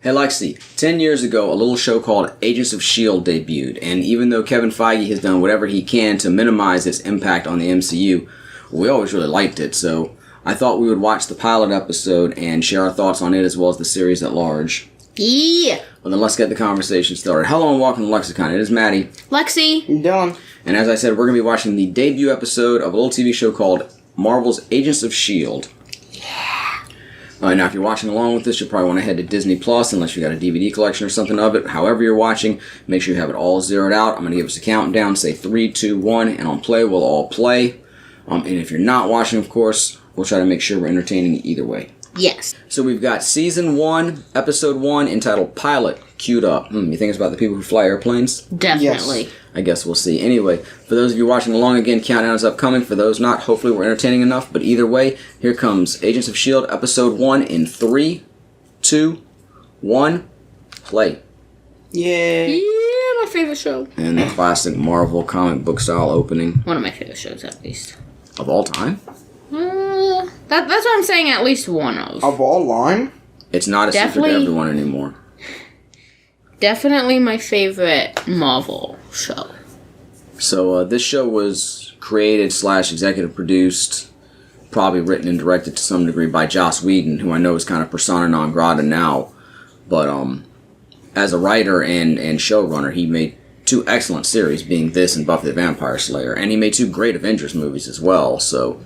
Hey Lexi, 10 years ago, a little show called Agents of S.H.I.E.L.D. debuted, and even though Kevin Feige has done whatever he can to minimize its impact on the MCU, we always really liked it, so I thought we would watch the pilot episode and share our thoughts on it as well as the series at large. Yeah. Well then let's get the conversation started. Hello and welcome to LexiCon. It is Maddie. Lexi. And Dylan. And as I said, we're going to be watching the debut episode of a little TV show called Marvel's Agents of S.H.I.E.L.D. Now, if you're watching along with this, you'll probably want to head to Disney Plus, unless you got a DVD collection or something of it. However you're watching, make sure you have it all zeroed out. I'm going to give us a countdown, say 3, 2, 1, and on play, we'll all play. And if you're not watching, of course, we'll try to make sure we're entertaining you either way. Yes. So we've got Season 1, Episode 1, entitled Pilot, queued up. You think it's about the people who fly airplanes? Definitely. Yes. I guess we'll see. Anyway, for those of you watching along, again, countdown is upcoming. For those not, hopefully we're entertaining enough. But either way, here comes Agents of S.H.I.E.L.D. Episode 1 in 3, 2, 1, play. Yay. Yeah, my favorite show. And the classic Marvel comic book style opening. One of my favorite shows, at least. Of all time? That's what I'm saying, at least one of. Of all line? It's not a secret to everyone anymore. Definitely my favorite Marvel show. So this show was created / executive produced, probably written and directed to some degree by Joss Whedon, who I know is kind of persona non grata now. But as a writer and showrunner, he made 2 excellent series, being this and Buffy the Vampire Slayer. And he made 2 great Avengers movies as well. So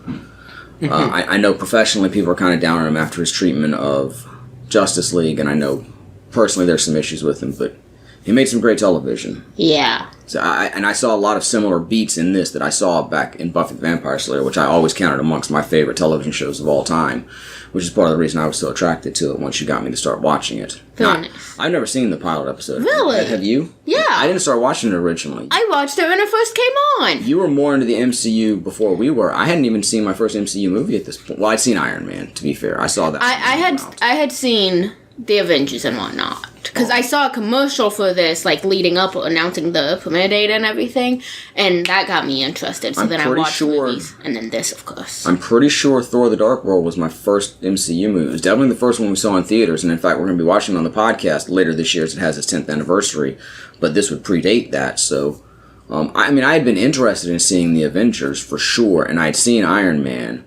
I know professionally people are kind of down on him after his treatment of Justice League, and I know personally there's some issues with him, but he made some great television. Yeah. So I saw a lot of similar beats in this that I saw back in Buffy the Vampire Slayer, which I always counted amongst my favorite television shows of all time, which is part of the reason I was so attracted to it once you got me to start watching it. Nice. I've never seen the pilot episode. Really? Have you? Yeah. I didn't start watching it originally. I watched it when it first came on. You were more into the MCU before we were. I hadn't even seen my first MCU movie at this point. Well, I'd seen Iron Man, to be fair. I saw that. I had seen the Avengers and whatnot. Because I saw a commercial for this, like, leading up, announcing the premiere date and everything, and that got me interested. So then I watched movies, and then this, of course. I'm pretty sure Thor the Dark World was my first MCU movie. It was definitely the first one we saw in theaters, and in fact, we're going to be watching it on the podcast later this year as it has its 10th anniversary, but this would predate that, so... I had been interested in seeing the Avengers, for sure, and I'd seen Iron Man,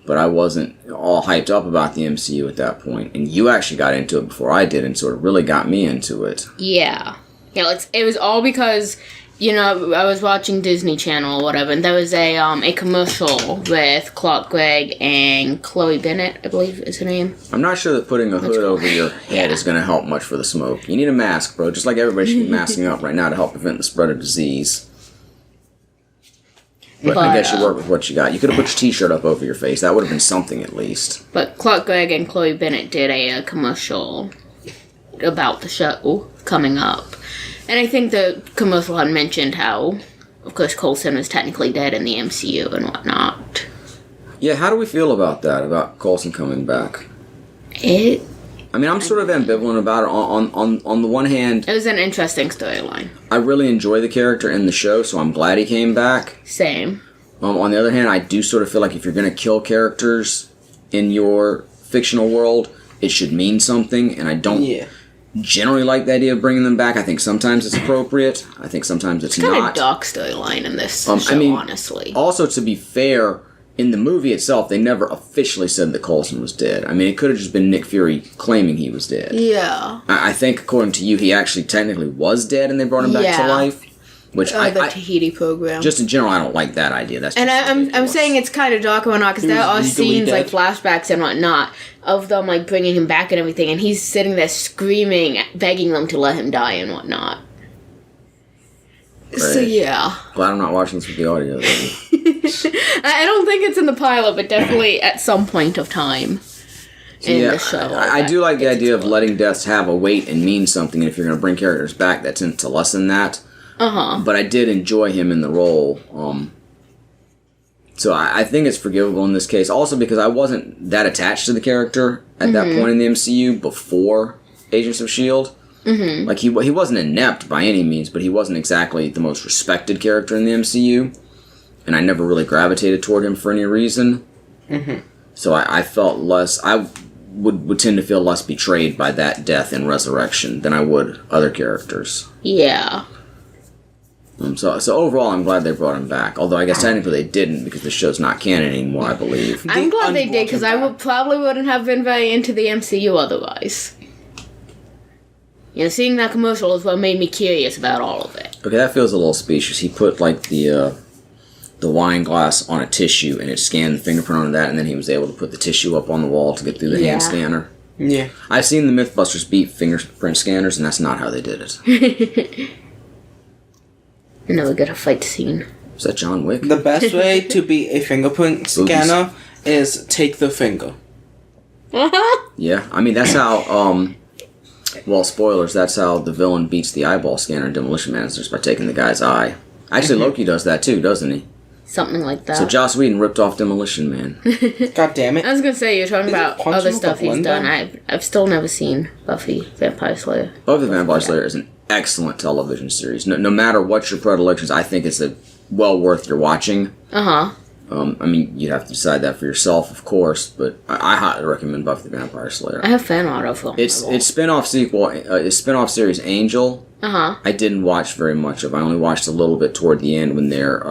but I wasn't all hyped up about the MCU at that point. And you actually got into it before I did and sort of really got me into it. Yeah. Yeah, it was all because, I was watching Disney Channel or whatever, and there was a commercial with Clark Gregg and Chloe Bennett, I believe is her name. I'm not sure that putting a hood over your head is going to help much for the smoke. You need a mask, bro. Just like everybody should be masking up right now to help prevent the spread of disease. But I guess you work with what you got. You could have put your t-shirt up over your face. That would have been something at least. But Clark Gregg and Chloe Bennett did a commercial about the show coming up. And I think the commercial had mentioned how, of course, Coulson was technically dead in the MCU and whatnot. Yeah, how do we feel about that, about Coulson coming back? I'm sort of ambivalent about it. On the one hand... It was an interesting storyline. I really enjoy the character in the show, so I'm glad he came back. Same. On the other hand, I do sort of feel like if you're going to kill characters in your fictional world, it should mean something, and I don't generally like the idea of bringing them back. I think sometimes it's appropriate. I think sometimes it's not. It's kind of dark storyline in this show, honestly. Also, to be fair... In the movie itself, they never officially said that Coulson was dead. It could have just been Nick Fury claiming he was dead. Yeah. I think, according to you, he actually technically was dead and they brought him back to life. Which the Tahiti program. Just in general, I don't like that idea. That's just I'm saying it's kind of dark and whatnot, because there are scenes, like flashbacks and whatnot, of them, like, bringing him back and everything, and he's sitting there screaming, begging them to let him die and whatnot. Right. So, yeah. Glad I'm not watching this with the audio, though. I don't think it's in the pilot, but definitely at some point of time in the show. I do like the idea of letting deaths have a weight and mean something, and if you're going to bring characters back, that tends to lessen that. But I did enjoy him in the role. So I think it's forgivable in this case, also because I wasn't that attached to the character at that point in the MCU before Agents of S.H.I.E.L.D. Like, he wasn't inept by any means, but he wasn't exactly the most respected character in the MCU. And I never really gravitated toward him for any reason. So I felt less... would tend to feel less betrayed by that death and resurrection than I would other characters. Yeah. So overall, I'm glad they brought him back. Although I guess technically they didn't because the show's not canon anymore, I believe. I'm glad they did because I probably wouldn't have been very into the MCU otherwise. You know, seeing that commercial is what made me curious about all of it. Okay, that feels a little specious. He put like the wine glass on a tissue and it scanned the fingerprint on that, and then he was able to put the tissue up on the wall to get through the hand scanner. Yeah. I've seen the Mythbusters beat fingerprint scanners, and that's not how they did it. And now we got a fight scene. Is that John Wick? The best way to beat a fingerprint scanner is take the finger. Yeah, I mean, that's how, well, spoilers, that's how the villain beats the eyeball scanner in Demolition Man, is just by taking the guy's eye. Actually, Loki does that too, doesn't he? Something like that. So Joss Whedon ripped off Demolition Man. God damn it. I was gonna say, you're talking about other stuff he's done. window? I've still never seen Buffy Vampire Slayer. Buffy the Vampire Slayer is an excellent television series. No matter what your predilections, I think it's well worth your watching. Uh-huh. I mean, you'd have to decide that for yourself, of course, but I highly recommend Buffy the Vampire Slayer. I have fan art of them. Its spin-off sequel, its spin-off series Angel, I didn't watch very much of. I only watched a little bit toward the end when their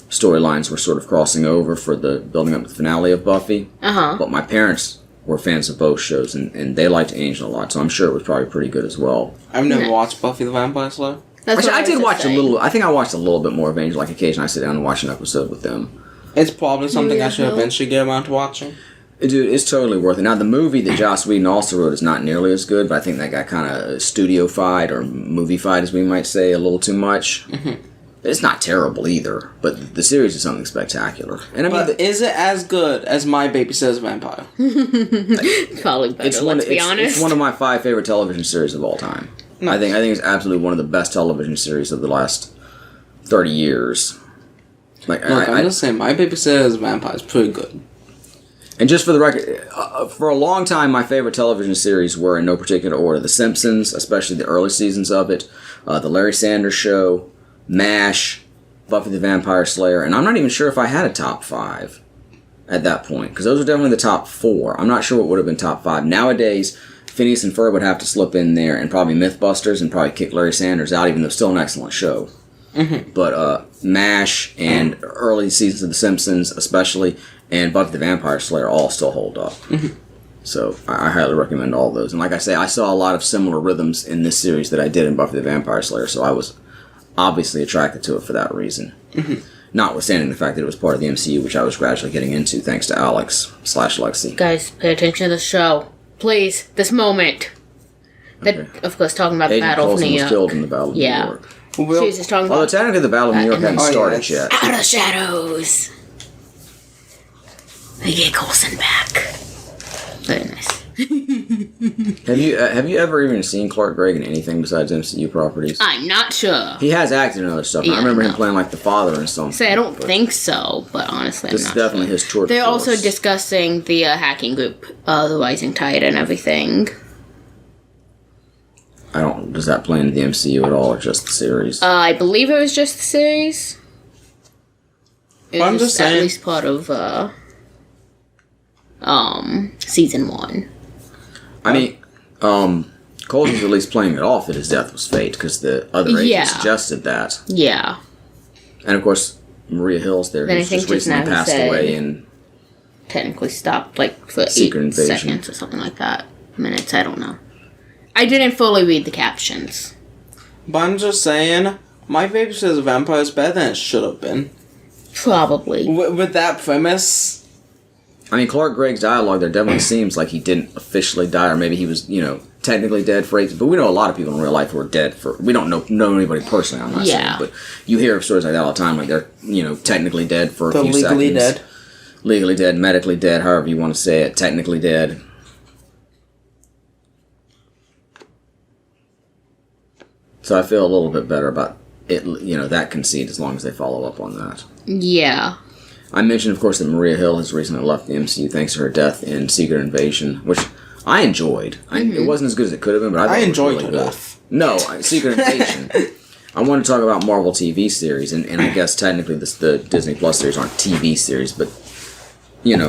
storylines were sort of crossing over for the building up to the finale of Buffy. But my parents were fans of both shows, and they liked Angel a lot, so I'm sure it was probably pretty good as well. I've never watched Buffy the Vampire Slayer. Actually, I did watch a little. I think I watched a little bit more of Angel. Like occasionally, I sit down and watch an episode with them. It's probably something I should eventually get around to watching. Dude, it's totally worth it. Now, the movie that Joss Whedon also wrote is not nearly as good, but I think that got kind of studio-fied, or movie-fied, as we might say, a little too much. It's not terrible either, but the series is something spectacular. And I mean, is it as good as My Babysitter's Vampire? Probably better, let's be honest. It's one of my 5 favorite television series of all time. Nice. I think it's absolutely one of the best television series of the last 30 years. Like, Look, I'm just saying, My Babysitter's Vampire is pretty good. And just for the record, for a long time, my favorite television series were in no particular order. The Simpsons, especially the early seasons of it, The Larry Sanders Show, MASH, Buffy the Vampire Slayer, and I'm not even sure if I had a top 5 at that point, because those were definitely the top 4. I'm not sure what would have been top 5. Nowadays, Phineas and Ferb would have to slip in there, and probably Mythbusters, and probably kick Larry Sanders out, even though it's still an excellent show. But MASH and early seasons of The Simpsons, especially, and Buffy the Vampire Slayer all still hold up. So I highly recommend all those. And like I say, I saw a lot of similar rhythms in this series that I did in Buffy the Vampire Slayer, so I was obviously attracted to it for that reason. Notwithstanding the fact that it was part of the MCU, which I was gradually getting into thanks to Alex/Lexi. Guys, pay attention to the show. Please, this moment. That, of course, talking about the Agent Battle of New Coulson was York. killed in the Battle of New York. Jesus, talking Although about technically the Battle of New York hadn't started yet. Out of Shadows. We get Coulson back. Very nice. Have you ever even seen Clark Gregg in anything besides MCU properties? I'm not sure. He has acted in other stuff. Yeah, I remember him playing like the father in something. Say, I don't think so, but honestly, This I'm is not definitely sure. his tour. They're also discussing the hacking group, the Rising Tide, and everything. Does that play into the MCU at all, or just the series? I believe it was just the series. It I'm was just at saying. least part of season 1. I mean, Coles was at least playing it off that his death was fate, because the other agent suggested that. Yeah. And of course, Maria Hill's there, Then who's I think just recently just now passed said- away in Technically stopped, like, for Secret 8 Invasion. seconds or something like that. Minutes, I don't know. I didn't fully read the captions. But I'm just saying, My Babysitter's Vampire is better than it should have been. Probably. With that premise... I mean, Clark Gregg's dialogue there definitely seems like he didn't officially die, or maybe he was, technically dead for 8. But we know a lot of people in real life who are dead for. We don't know anybody personally. I'm not saying, but you hear of stories like that all the time. Like they're, technically dead for a few seconds. Legally dead. Legally dead, medically dead, however you want to say it. Technically dead. So I feel a little bit better about it. That conceit, as long as they follow up on that. Yeah. I mentioned, of course, that Maria Hill has recently left the MCU thanks to her death in Secret Invasion, which I enjoyed. It wasn't as good as it could have been, but I thought I it was enjoyed really her good. death. No, Secret Invasion. I want to talk about Marvel TV series, and I guess technically the Disney Plus series aren't TV series, but,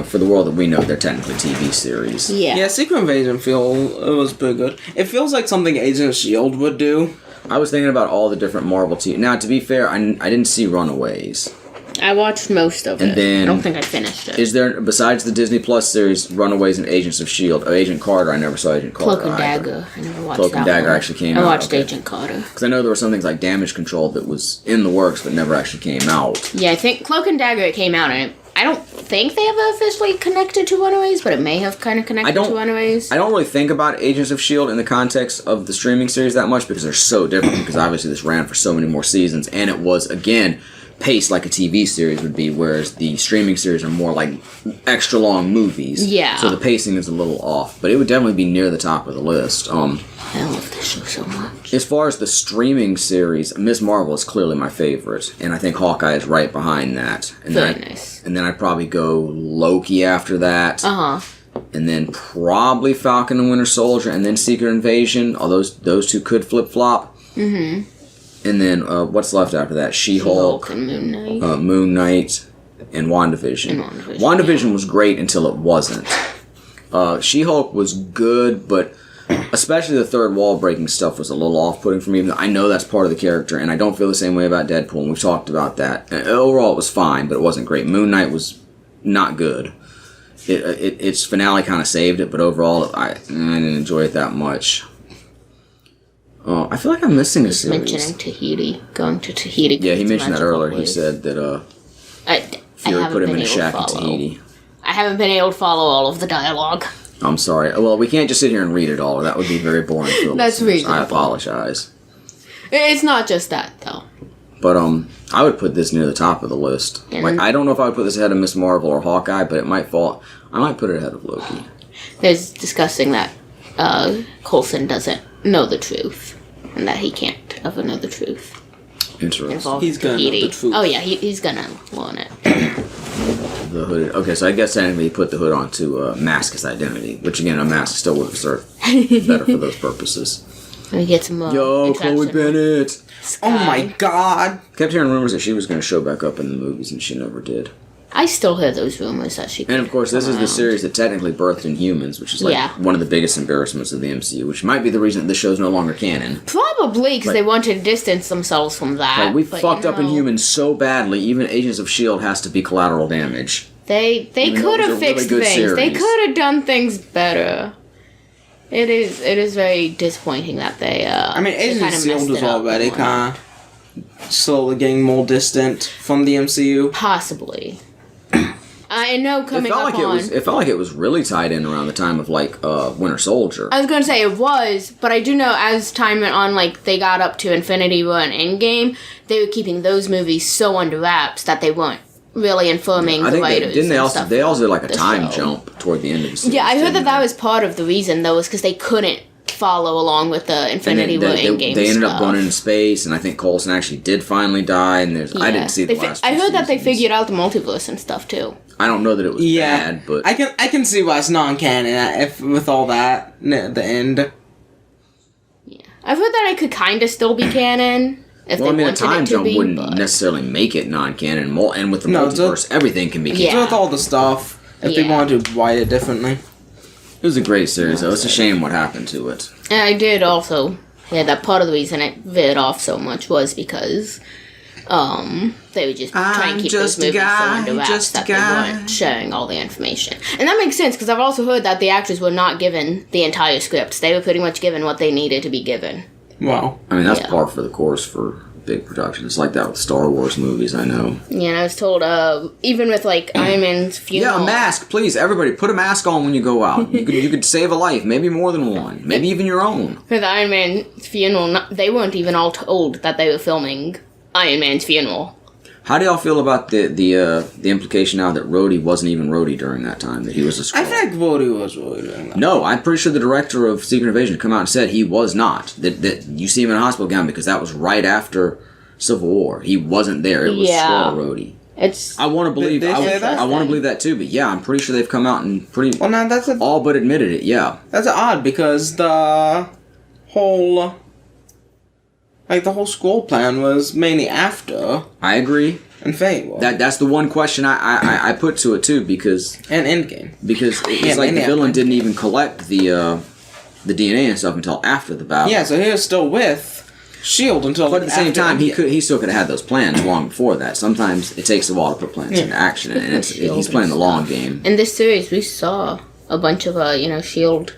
for the world that we know, they're technically TV series. Yeah. Yeah, Secret Invasion it was pretty good. It feels like something Agents of S.H.I.E.L.D. would do. I was thinking about all the different Marvel TV. Now, to be fair, I didn't see Runaways. I watched most of it. Then, I don't think I finished it. Is there, besides the Disney Plus series, Runaways and Agents of S.H.I.E.L.D., Agent Carter, I never saw Agent Carter. Cloak and Dagger. I never watched Cloak that and Dagger one. actually came out. I watched Agent Carter. Because I know there were some things like Damage Control that was in the works but never actually came out. Yeah, I think Cloak and Dagger it came out, and I don't think they ever officially connected to Runaways, but it may have kind of connected to Runaways. I don't really think about Agents of S.H.I.E.L.D. in the context of the streaming series that much because they're so different, because obviously this ran for so many more seasons, and it was, again, paced like a TV series would be, whereas the streaming series are more like extra long movies. Yeah. So the pacing is a little off, but it would definitely be near the top of the list. I love this show so much. As far as the streaming series, Ms. Marvel is clearly my favorite, and I think Hawkeye is right behind that. And Very nice. And then I'd probably go Loki after that. And then probably Falcon and Winter Soldier, and then Secret Invasion. Although those two could flip-flop. Mm-hmm. And then, what's left after that? She-Hulk, and Moon Knight. Moon Knight, and WandaVision. WandaVision was great until it wasn't. She-Hulk was good, but especially the third wall-breaking stuff was a little off-putting for me. I know that's part of the character, and I don't feel the same way about Deadpool, and we've talked about that. And overall, it was fine, but it wasn't great. Moon Knight was not good. Its finale kind of saved it, but overall, I didn't enjoy it that much. I feel like I'm missing a series. Mentioning Tahiti, going to Tahiti. Yeah, he mentioned that earlier. He said that Fury put him in a shack in Tahiti. I haven't been able to follow all of the dialogue. I'm sorry. Well, we can't just sit here and read it all. That would be very boring for the That's listeners. reasonable. I apologize. It's not just that, though. But I would put this near the top of the list. And I don't know if I would put this ahead of Ms. Marvel or Hawkeye, but it might fall. I might put it ahead of Loki. There's discussing that Coulson doesn't know the truth, and that he can't ever know the truth. Interesting. He's gonna know the truth. Oh yeah, he's gonna learn it. The hood. Okay, so I guess technically he put the hood onto Mask as identity, which again, a mask still would have served better for those purposes. We get some more. Yo, Chloe Bennett. Sky. Oh my god. Kept hearing rumors that she was going to show back up in the movies, and she never did. I still hear those rumors that she. And of course, this is the series that technically birthed Inhumans, which is like Yeah. one of the biggest embarrassments of the MCU, which might be the reason that this show's no longer canon. Probably because they wanted to distance themselves from that. Like, we but, fucked you up know, Inhumans so badly, even Agents of S.H.I.E.L.D. has to be collateral damage. They Even though could it was have a really fixed good things. They series. could have done things better. It is very disappointing that they. I mean, Agents of kind of S.H.I.E.L.D. was already kind kind of slowly getting more distant from the MCU. Possibly. I know coming up on. It felt like it was really tied in around the time of like Winter Soldier. I was going to say it was, but I do know as time went on, like they got up to Infinity War and Endgame, they were keeping those movies so under wraps that they weren't really informing I the think writers. they also did like a the time show. jump toward the end of the series. Yeah, I heard didn't that they? was part of the reason though, was because they couldn't follow along with the Infinity War Endgame they ended stuff. up going into space, and I think Coulson actually did finally die. And I didn't see the last. I two heard that they seasons. figured out the multiverse and stuff too. I don't know that it was bad, but I can see why it's non-canon if with all that at the end. Yeah, I've heard that it could kind of still be canon if well, I they mean, a wanted time it to jump be. wouldn't But necessarily make it non-canon. And with the No, multiverse, everything can be canon. Yeah. With all the stuff, if they Yeah. wanted to write it differently. It was a great series, though. It's a shame what happened to it. and I did also. Yeah, that part of the reason it veered off so much was because they would just try and keep those movies so under wraps that they weren't sharing all the information. And that makes sense, because I've also heard that the actors were not given the entire scripts. They were pretty much given what they needed to be given. Wow. I mean, that's Yeah. par for the course for big productions. It's like that with Star Wars movies, I know. Yeah, and I was told, even with, like, Iron Man's funeral... Yeah, a mask, please. Everybody, put a mask on when you go out. You could save a life, maybe more than one. Maybe even your own. For the Iron Man's funeral, they weren't even all told that they were filming Iron Man's funeral. How do y'all feel about the implication now that Rhodey wasn't even Rhodey during that time, that he was a Skrull? I feel like Rhodey was really doing that. No, I'm pretty sure the director of Secret Invasion come out and said he was not. That you see him in a hospital gown because that was right after Civil War. He wasn't there. It was Skrull Rhodey. It's... I want to believe. They say that? I want to believe that too. But yeah, I'm pretty sure they've come out and Well, now all but admitted it. Yeah. that's odd because the whole Skrull plan was mainly after. I agree. Infinity War. That's the one question I put to it too, because And Endgame. Because it's like the villain didn't even collect the DNA and stuff until after the battle. Yeah, so he was still with S.H.I.E.L.D. until. But at the same after time, Endgame. he still could have had those plans long before that. Sometimes it takes a while to put plans into action, and he's playing the long game. In this series, we saw a bunch of S.H.I.E.L.D.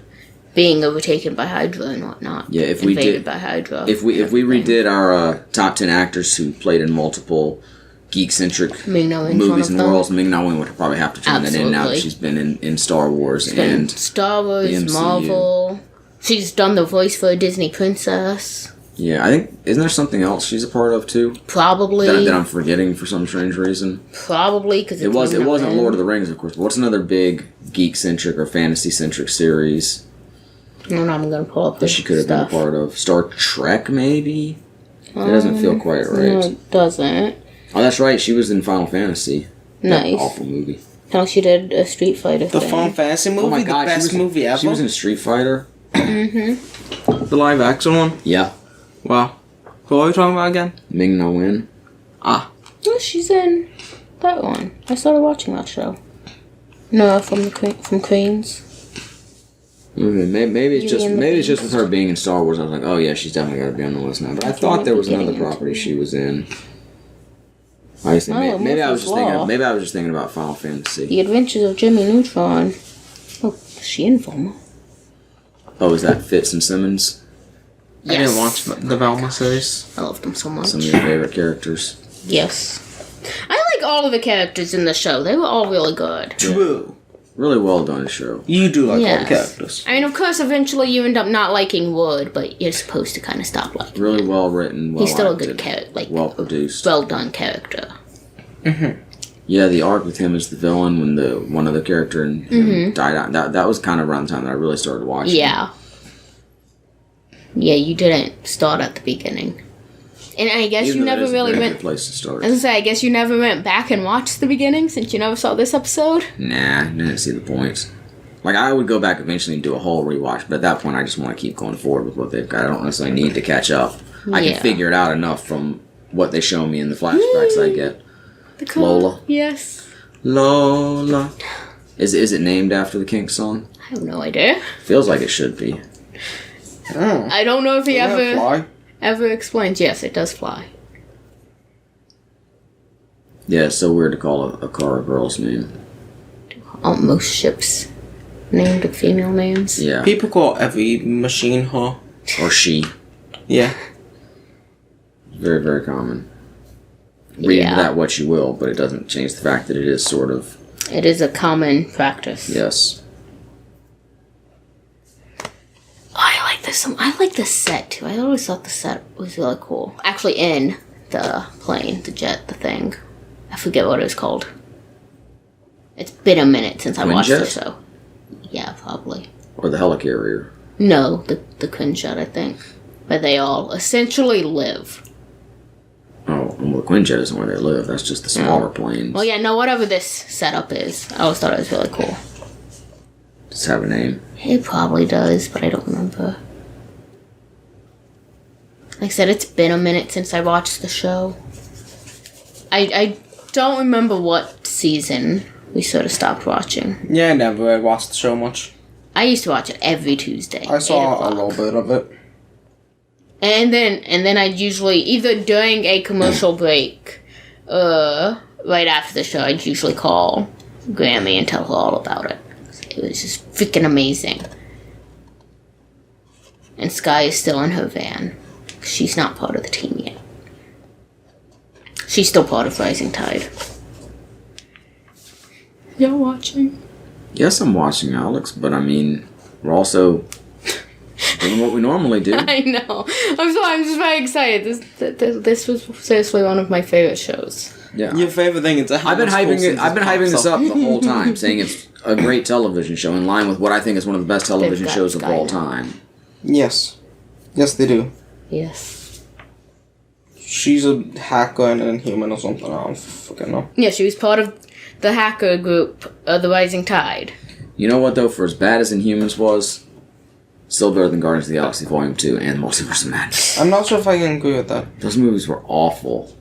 being overtaken by Hydra and whatnot. Yeah, if we invaded did by Hydra. if we redid our top 10 actors who played in multiple geek-centric movies and worlds, Ming-Na Wen would probably have to turn that in now that she's been in Star Wars and Star Wars, the MCU. Marvel. She's done the voice for a Disney princess. Yeah, I think, isn't there something else she's a part of too? Probably. That I'm forgetting for some strange reason. Probably, because it wasn't Lord of the Rings, of course, but what's another big geek-centric or fantasy-centric series No, I'm going to pull up that she could have been a part of? Star Trek, maybe? It doesn't feel quite right. No, it doesn't. Oh, that's right. She was in Final Fantasy. Nice. That awful movie. No, she did a Street Fighter The thing. Final Fantasy movie? Oh my god, the best movie ever? She was in Street Fighter. The live action one? Yeah. Wow. Who are we talking about again? Ming-Na Wen. Ah. Oh, she's in that one. I started watching that show. No, from Queens. Maybe it's just with her being in Star Wars. I was like, oh yeah, she's definitely got to be on the list now. But I thought there was another property she was in. Maybe I was just thinking about Final Fantasy. The Adventures of Jimmy Neutron. Oh, is she in Velma? Oh, is that Fitz and Simmons? Yes. I didn't watch the Velma series. I love them so much. Some of your favorite characters. Yes. I like all of the characters in the show. They were all really good. True. Really well done show. You do like all Yes. the characters. I mean, of course, eventually you end up not liking Wood, but you're supposed to kind of stop liking Really him. well written. Well He's still a acted, good character. Like, well produced. well done character. Yeah, the arc with him as the villain when one other character and him died out. That was kind of around the time that I really started watching. Yeah. Yeah, you didn't start at the beginning. And I guess Even you though never it is really a very went... good place to start. I was gonna say, I guess you never went back and watched the beginning since you never saw this episode? Nah, didn't see the point. Like, I would go back eventually and do a whole rewatch, but at that point I just want to keep going forward with what they've got. I don't necessarily need to catch up. I can figure it out enough from what they show me in the flashbacks I get. Lola. Yes. Lola. Is it named after the Kinks song? I have no idea. Feels like it should be. Oh. I don't know if he Fly. ever explains. Yes, it does fly. Yeah, it's so weird to call a car a girl's name. Most ships named with female names. Yeah. People call every machine her. Or she. Yeah. Very, very common. Read Yeah. into that what you will, but it doesn't change the fact that it is sort of... It is a common practice. Yes. I like this. I like the set too. I always thought the set was really cool. Actually, in the plane, the jet, the thing. I forget what it was called. It's been a minute since I watched the show. Yeah, probably. Or the helicarrier. No, the Quinjet, I think. Where they all essentially live. Oh, well, the Quinjet isn't where they live. That's just the smaller planes. Well, yeah, no, whatever this setup is. I always thought it was really cool. Does it have a name? It probably does, but I don't remember. Like I said, it's been a minute since I watched the show. I don't remember what season we sort of stopped watching. Yeah, I never watched the show much. I used to watch it every Tuesday. I saw 8 a little bit of it. And then I'd usually, either during a commercial break, right after the show, I'd usually call Grammy and tell her all about it. It was just freaking amazing. And Sky is still in her van. She's not part of the team yet. She's still part of Rising Tide. You're watching? Yes, I'm watching, Alex, but I mean, we're also doing what we normally do. I know. I'm just very excited. This was seriously one of my favorite shows. Yeah. Your favorite thing is I've been hyping this up the whole time, saying it's a great television show in line with what I think is one of the best television shows of all time. Yes. Yes, they do. Yes. She's a hacker and an Inhuman or something. I don't fucking know. Yeah, she was part of the hacker group of the Rising Tide. You know what, though? For as bad as Inhumans was, still better than Guardians of the Galaxy Volume 2 and Multiverse of Madness. I'm not sure if I can agree with that. Those movies were awful.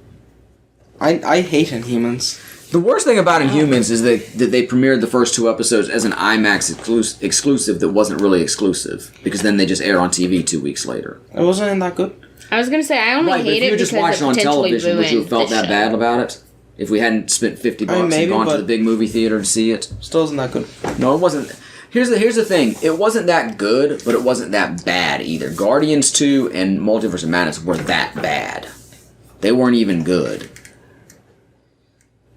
I hate Inhumans. The worst thing about Inhumans is that they premiered the first 2 episodes as an IMAX exclusive that wasn't really exclusive, because then they just air on TV 2 weeks later. It wasn't that good. I was gonna say I only hate it because it on potentially television, would you have felt that show. bad about it? If we hadn't spent $50 maybe, and gone to the big movie theater to see it? Still isn't that good. No, it wasn't. Here's the thing. It wasn't that good, but it wasn't that bad either. Guardians 2 and Multiverse of Madness were that bad. They weren't even good.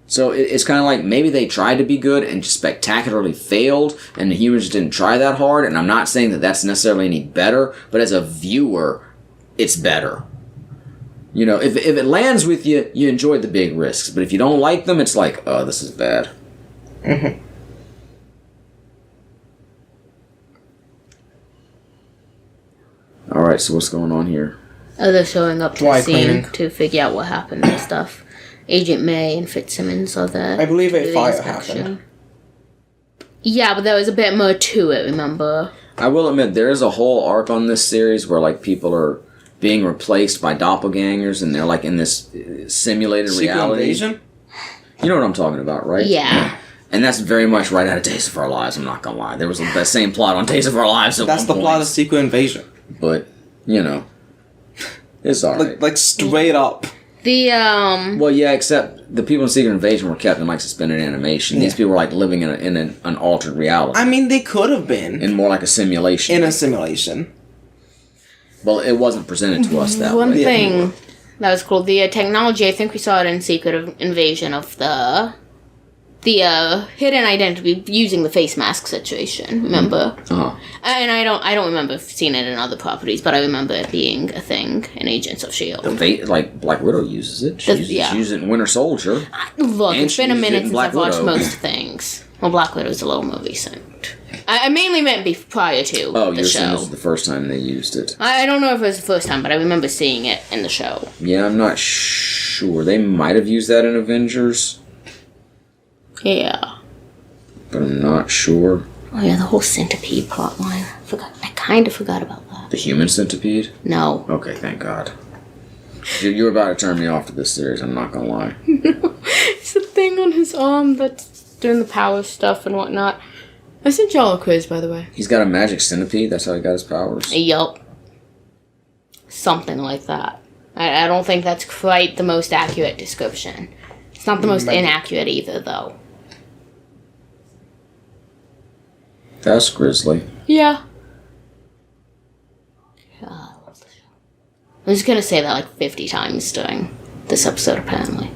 So it's kind of like maybe they tried to be good and just spectacularly failed, and the humans didn't try that hard, and I'm not saying that that's necessarily any better, but as a viewer, it's better. You know, if it lands with you, you enjoy the big risks, but if you don't like them, it's like, oh, this is bad. Mm-hmm. Alright, so what's going on here? Oh, they're showing up to the Dry scene cleaning. to figure out what happened and stuff. Agent May and Fitzsimmons are there. I believe to a do the fire inspection. happened. Yeah, but there was a bit more to it, remember? I will admit, there is a whole arc on this series where, like, people are being replaced by doppelgangers, and they're, like, in this simulated Secret reality. Invasion? You know what I'm talking about, right? Yeah. And that's very much right out of Days of Our Lives, I'm not gonna lie. There was the same plot on Days of Our Lives at That's one the point. plot of Secret Invasion. But, you know, it's alright. Like straight up. The, Well, yeah, except the people in Secret Invasion were kept in, like, suspended animation. These people were, like, living in an altered reality. I mean, they could have been In more like a simulation. in a simulation. Well, it wasn't presented to us that one way. thing that was cool, the technology, I think we saw it in Secret Invasion of the hidden identity using the face mask situation, remember? Uh-huh. And I don't remember seeing it in other properties, but I remember it being a thing in Agents of S.H.I.E.L.D. Like, Black Widow uses it. She uses it in Winter Soldier. Look, And it's been a she used it minute in since Black I've watched Widow. most things. Well, Black Widow's a little movie sent. I mainly meant prior to Oh, the you're saying show. this is the first time they used it. I don't know if it was the first time, but I remember seeing it in the show. Yeah, I'm not sure. They might have used that in Avengers, Yeah. but I'm not sure. Oh yeah, the whole centipede plotline. I kind of forgot about that. The Human Centipede? No. Okay, thank God. You were about to turn me off to this series, I'm not gonna lie. It's the thing on his arm that's doing the power stuff and whatnot. I sent y'all a quiz, by the way. He's got a magic centipede, that's how he got his powers. Yup. Something like that. I don't think that's quite the most accurate description. It's not the most inaccurate either, though. That's grisly. Yeah. God, I love the show. I'm just gonna say that like 50 times during this episode, apparently.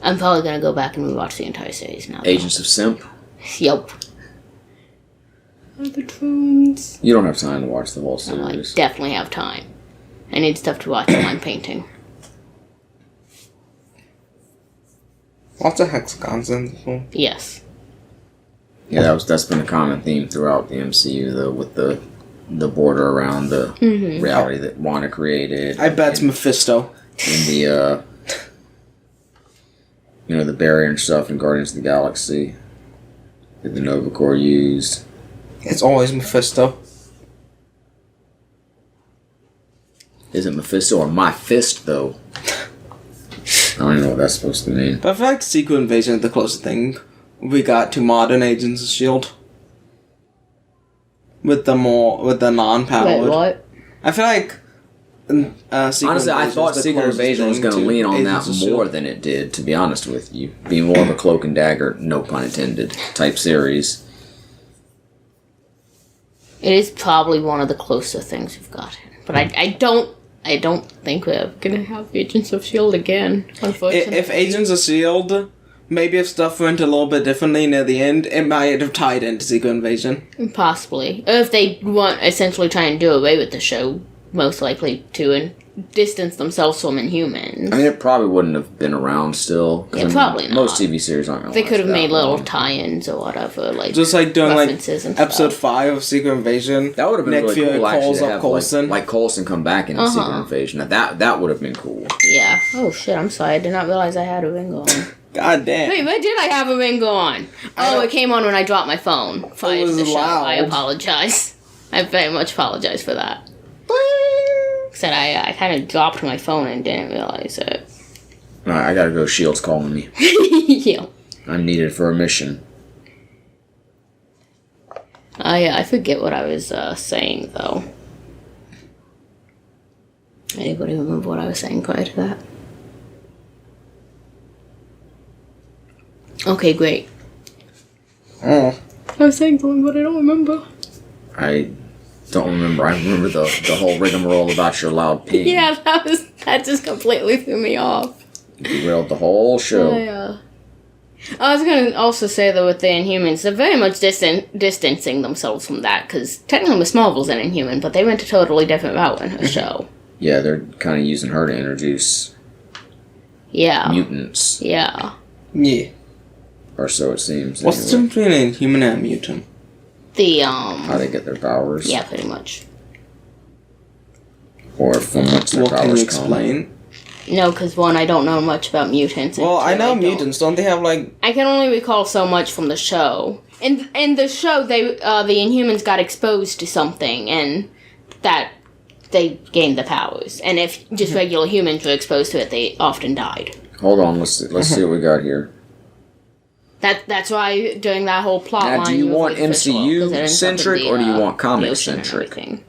I'm probably gonna go back and rewatch the entire series now. Agents of SIMP? Yup. The tunes. You don't have time to watch the whole Oh, I series. definitely have time. I need stuff to watch while I'm painting. Lots of hexagons in this one. Yes. Yeah, that's been a common theme throughout the MCU, though, with the border around the reality that Wanda created. I bet it's Mephisto. And the, the barrier and stuff in Guardians of the Galaxy that the Nova Corps used. It's always Mephisto. Is it Mephisto or My Fist, though? I don't even know what that's supposed to mean. But I feel like Secret Invasion is the closest thing we got to modern Agents of S.H.I.E.L.D. With the non-powered. Wait, what? I feel like Secret Honestly, I Invasion thought is the Secret closest Invasion was thing going to lean on Agents that of more S.H.I.E.L.D. than it did, to be honest with you. Being more of a cloak and dagger, no pun intended, type series. It is probably one of the closer things we've gotten. But I don't think we're gonna have Agents of S.H.I.E.L.D. again, unfortunately. If Agents of S.H.I.E.L.D., maybe if stuff went a little bit differently near the end, it might have tied into Secret Invasion. Possibly. Or if they want essentially try and do away with the show, most likely to, and distance themselves from Inhumans. I mean, it probably wouldn't have been around still. 'Cause, Yeah, probably not. Most TV series aren't going to They could have made little tie-ins or whatever, like Just like doing references like and episode stuff. 5 of Secret Invasion. That would have been Nick really Fury cool, actually, calls to up have Coulson. like Coulson come back in Secret Invasion. That would have been cool. Yeah. Oh shit, I'm sorry. I did not realize I had a ring on. God damn. Wait, where did I have a ring on? Oh, it came on when I dropped my phone. Prior to was the show. loud. I apologize. I very much apologize for that. Said I kind of dropped my phone and didn't realize it. I gotta go. S.H.I.E.L.D's calling me. Yeah. I'm needed for a mission. I forget what I was saying, though. Anybody remember what I was saying prior to that? Okay, great. Oh. I was saying something, but I don't remember. I don't remember. I remember the whole rigmarole about your loud ping. Yeah, that just completely threw me off. You derailed the whole show. Yeah. I was going to also say, though, with the Inhumans, they're very much distancing themselves from that, because technically Miss Marvel's an Inhuman, but they went a totally different route in her show. Yeah, they're kind of using her to introduce mutants. Yeah. Yeah. Or so it seems. What's the difference between an Inhuman and a mutant? How they get their powers. Yeah, pretty much. Or from whence their What powers can you come. explain? No, because one, I don't know much about mutants. Well, I know mutants. Don't they have, like... I can only recall so much from the show. In the show, the Inhumans got exposed to something, and that they gained the powers. And if just regular humans were exposed to it, they often died. Hold on, let's see what we got here. That's why during that whole plot Now, line... do you want MCU-centric, or do you want comic-centric?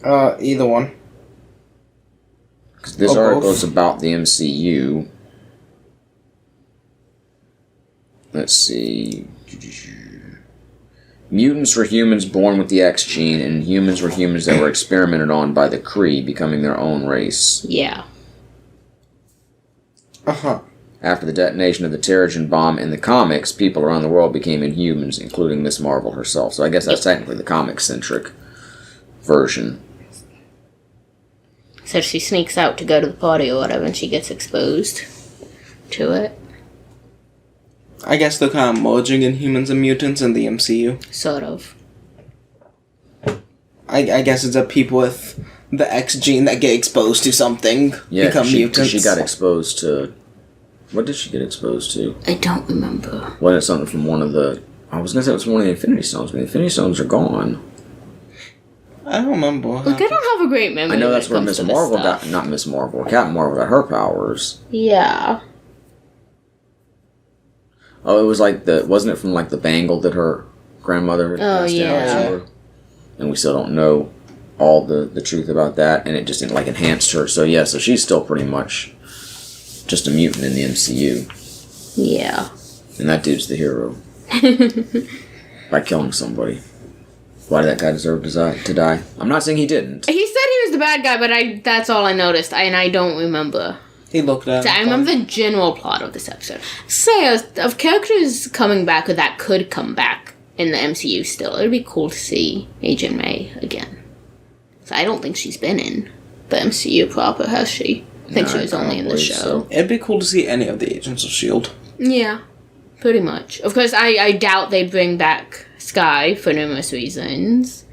Either one. Because this article is about the MCU. Let's see. Mutants were humans born with the X gene, and humans were humans that were experimented on by the Kree, becoming their own race. Yeah. Uh-huh. After the detonation of the Terrigen bomb in the comics, people around the world became Inhumans, including Miss Marvel herself. So I guess that's technically the comic-centric version. So she sneaks out to go to the party or whatever, and she gets exposed to it. I guess they're kind of merging Inhumans and mutants in the MCU. Sort of. I guess it's that people with the X gene that get exposed to something become mutants. She got exposed to... What did she get exposed to? I don't remember. Wasn't it something from one of the... I was going to say it was one of the Infinity Stones, but the Infinity Stones are gone. I don't remember. Look, I don't have a great memory. I know that's where Miss Marvel got... Not Miss Marvel. Captain Marvel got her powers. Yeah. Oh, it was like the... Wasn't it from like the bangle that her grandmother had passed down to her? And we still don't know all the truth about that, and it just like enhanced her. So yeah, so she's still pretty much just a mutant in the MCU. Yeah. And that dude's the hero. By killing somebody. Why did that guy deserve to die? I'm not saying he didn't. He said he was the bad guy, but that's all I noticed, and I don't remember. He looked at So I remember the general plot of this episode. Say, of characters coming back or that could come back in the MCU still, it would be cool to see Agent May again. So I don't think she's been in the MCU proper, has she? I think she was only in the show. So. It'd be cool to see any of the Agents of S.H.I.E.L.D. Yeah, pretty much. Of course, I doubt they'd bring back Skye for numerous reasons.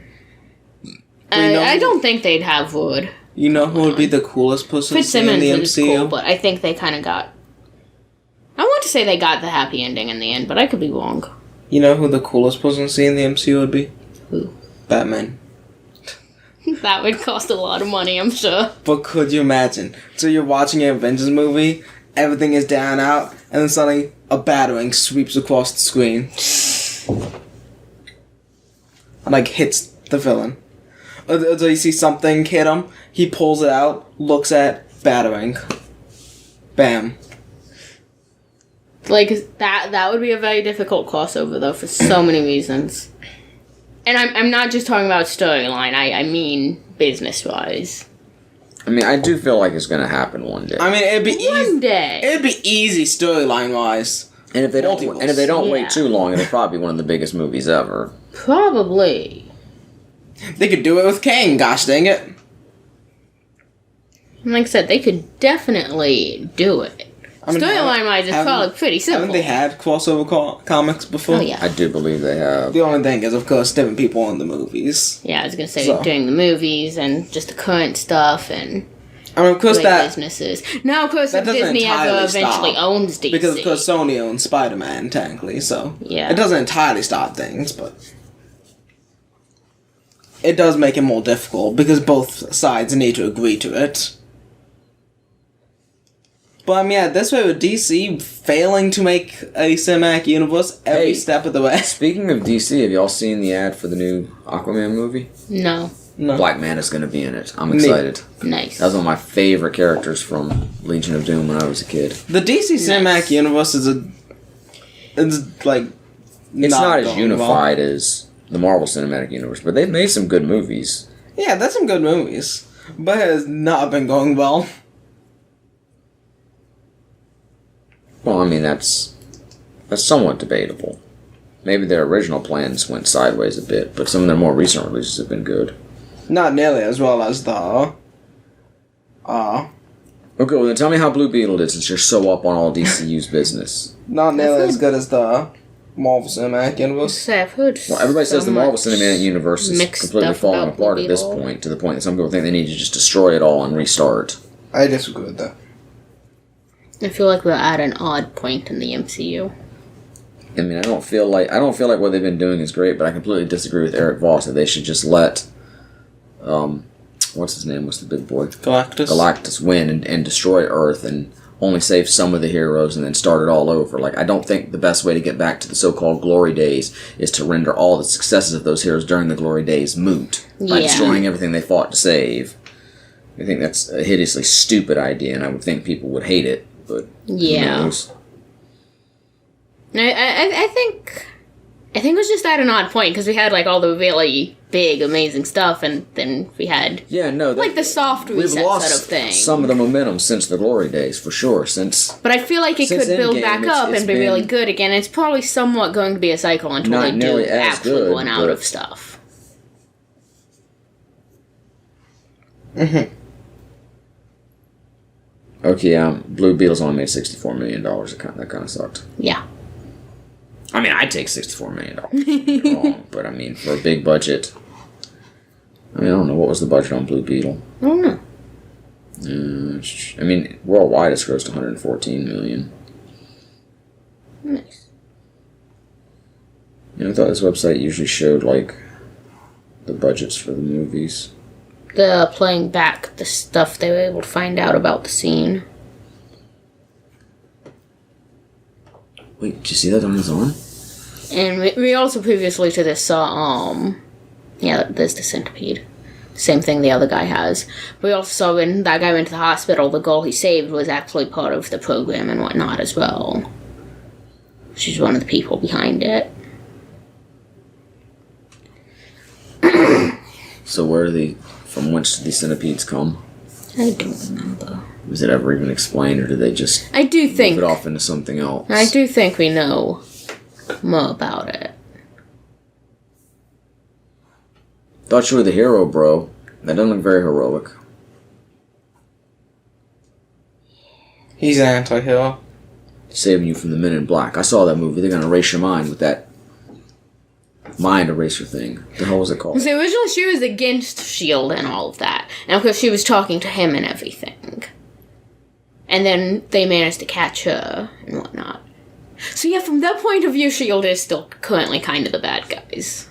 I don't think they'd have Wood. You know who would be the coolest person to see in the MCU? Is cool, but I think they kind of got... I want to say they got the happy ending in the end, but I could be wrong. You know who the coolest person to see in the MCU would be? Who? Batman. That would cost a lot of money, I'm sure. But could you imagine? So you're watching an Avengers movie, everything is down out, and then suddenly a battering sweeps across the screen. And like hits the villain. Or you see something hit him, he pulls it out, looks at, battering. Bam. Like, that would be a very difficult crossover, though, for so many reasons. And I'm not just talking about storyline, I mean business-wise. I mean, I do feel like it's going to happen one day. I mean, it'd be One day. It'd be easy storyline-wise. And if they don't wait too long, it'll probably be one of the biggest movies ever. Probably. They could do it with Kang, gosh dang it. And like I said, they could definitely do it. I mean, storyline-wise, it's probably pretty simple. Haven't they had crossover comics before? Oh, yeah. I do believe they have. The only thing is, of course, different people in the movies. Yeah, I was going to say, doing the movies and just the current stuff and... I mean, of course businesses. Now, of course, if Disney ever eventually owns DC. Because, of course, Sony owns Spider-Man, technically, so... Yeah. It doesn't entirely stop things, but... It does make it more difficult, because both sides need to agree to it. But I mean, at this way with DC failing to make a cinematic universe every step of the way. Speaking of DC, have y'all seen the ad for the new Aquaman movie? No. Black Manta's going to be in it. I'm excited. Nice. That was one of my favorite characters from Legion of Doom when I was a kid. The DC cinematic universe is it's not as unified as the Marvel Cinematic Universe, but they've made some good movies. Yeah, that's some good movies, but it has not been going well. Well, I mean, that's somewhat debatable. Maybe their original plans went sideways a bit, but some of their more recent releases have been good. Not nearly as well as the... Okay, well then tell me how Blue Beetle did, since you're so up on all DCU's business. Not nearly as good as the Marvel Cinematic Universe. I've heard Well, everybody says the Marvel Cinematic Universe is mixed completely stuff falling about apart Blue at this Beetle. point, to the point that some people think they need to just destroy it all and restart. I disagree with that. I feel like we're at an odd point in the MCU. I mean, I don't feel like what they've been doing is great, but I completely disagree with Eric Voss that they should just let, what's his name? What's the big boy? Galactus win and destroy Earth and only save some of the heroes and then start it all over. Like, I don't think the best way to get back to the so-called glory days is to render all the successes of those heroes during the glory days moot by destroying everything they fought to save. I think that's a hideously stupid idea, and I would think people would hate it, but who knows? I think it was just at an odd point, because we had, like, all the really big, amazing stuff, and then we had, the soft reset we've lost sort of thing. Some of the momentum since the glory days, for sure, But I feel like it could build back up and be really good again. It's probably somewhat going to be a cycle until they do actually run out of stuff. Mm-hmm. Okay, Blue Beetle's only made $64 million. That kind of sucked. Yeah. I mean, I'd take $64 million. Don't get me wrong, but I mean, for a big budget. I mean, I don't know. What was the budget on Blue Beetle? I don't know. I mean, worldwide it's grossed $114 million. Nice. I thought this website usually showed, like, the budgets for the movies. The playing back the stuff they were able to find out about the scene. Wait, did you see that on his arm? And we also previously to this saw, there's the centipede. Same thing the other guy has. We also saw when that guy went to the hospital, the girl he saved was actually part of the program and whatnot as well. She's one of the people behind it. So from whence did these centipedes come? I don't remember. Was it ever even explained, or did they just move it off into something else? I do think we know more about it. Thought you were the hero, bro. That doesn't look very heroic. He's an anti-hero. Saving you from the Men in Black. I saw that movie. They're gonna erase your mind with that mind eraser thing. What the hell was it called? So originally she was against S.H.I.E.L.D. and all of that. And of course she was talking to him and everything. And then they managed to catch her and whatnot. So yeah, from that point of view, S.H.I.E.L.D. is still currently kind of the bad guys.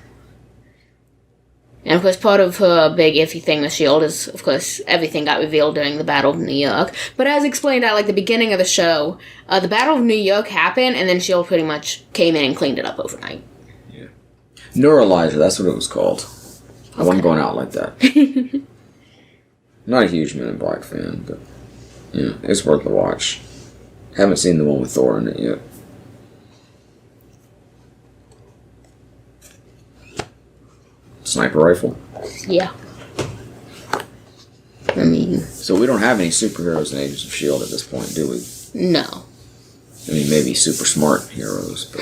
And of course part of her big iffy thing with S.H.I.E.L.D. is, of course, everything got revealed during the Battle of New York. But as explained at, like, the beginning of the show, the Battle of New York happened, and then S.H.I.E.L.D. pretty much came in and cleaned it up overnight. Yeah. Neuralizer, that's what it was called. I wasn't going out like that. Not a huge Men in Black fan, but yeah, it's worth the watch. Haven't seen the one with Thor in it yet. Sniper rifle. Yeah. I mean... So we don't have any superheroes in Agents of S.H.I.E.L.D. at this point, do we? No. I mean, maybe super smart heroes, but...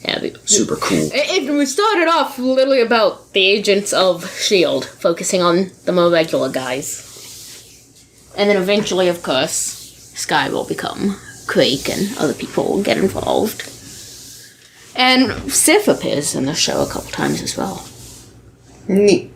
Yeah, super cool. We started off literally about the Agents of S.H.I.E.L.D., focusing on the more regular guys. And then eventually, of course, Skye will become Quake and other people will get involved. And Sif appears in the show a couple times as well. Neat.